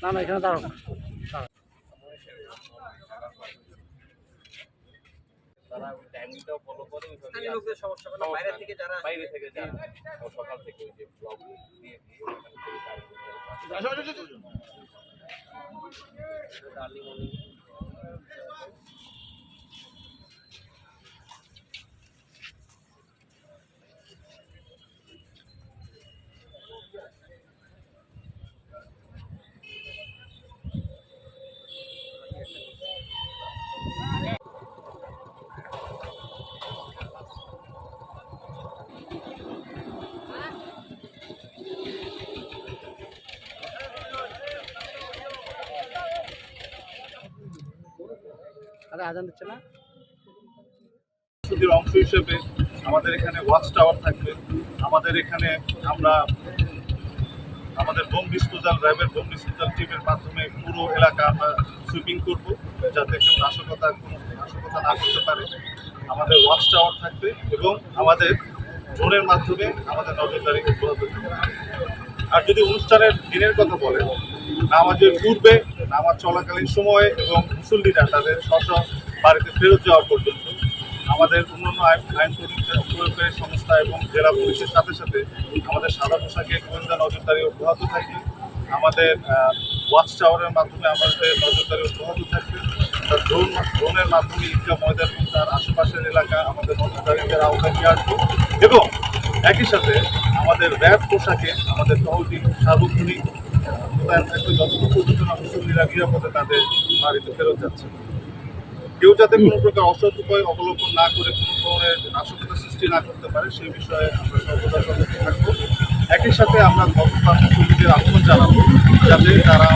না না এখানে দাঁড়াও। তারা টাইমিংটাও ফলো করে স্থানীয় লোকদের সমস্যা মানে বাইরে থেকে যারা বাইরে থেকে যান সকাল থেকে ওই যে ব্লগ দিয়ে আর্লি মর্নিং আরে আজান দিচ্ছে না। প্রস্তুতির অংশ হিসেবে আমাদের এখানে ওয়াচ টাওয়ার থাকবে। আমাদের এখানে আমরা আমাদের বোম ডিসপোজাল র্যাবের বোম ডিসপোজাল টিমের মাধ্যমে পুরো এলাকা আমরা সুইপিং করব, যাতে কেউ নাশকতা না করতে পারে। আমাদের ওয়াচ টাওয়ার থাকবে এবং আমাদের ড্রোনের মাধ্যমে আমাদের নজরদারি অব্যাহত থাকবে। আর যদি অনুষ্ঠানের দিনের কথা বলেন, নামাজের পূর্বে, নামাজ চলাকালীন সময়ে এবং মুসল্লিরা তাদের স্ব বাড়িতে ফেরত যাওয়া পর্যন্ত আমাদের অন্যান্য আইন প্রয়োগকারী সংস্থা এবং জেলা পুলিশের সাথে সাথে আমাদের সাদা পোশাকে গোয়েন্দা নজরদারি অব্যাহত থাকবে। আমাদের ওয়াচ টাওয়ারের মাধ্যমে আমাদের নজরদারি অব্যাহত থাকবে। ড্রোনের মাধ্যমে ঈদগাহ ময়দান এবং তার আশেপাশের এলাকা আমাদের নজরদারিদের আওতায় নিয়ে আসবো এবং একই সাথে আমাদের র্যাব পোশাকে আমাদের তহবিল সার্বক্ষণিক মোতায়েন থাকবে যতটুকু পর্যন্ত না মুসল্লিরা নিরাপদে তাদের বাড়িতে ফেরত যাচ্ছে। কেউ যাতে কোনো প্রকার অসৎ উপায় অবলম্বন না করে কোনো ধরনের নাশকতা সৃষ্টি না করতে পারে সেই বিষয়ে আমরা সর্বদা সতর্ক থাকবো। একই সাথে আমরা গতকাল মুসল্লিদের আহ্বান জানাবো যাতে তারা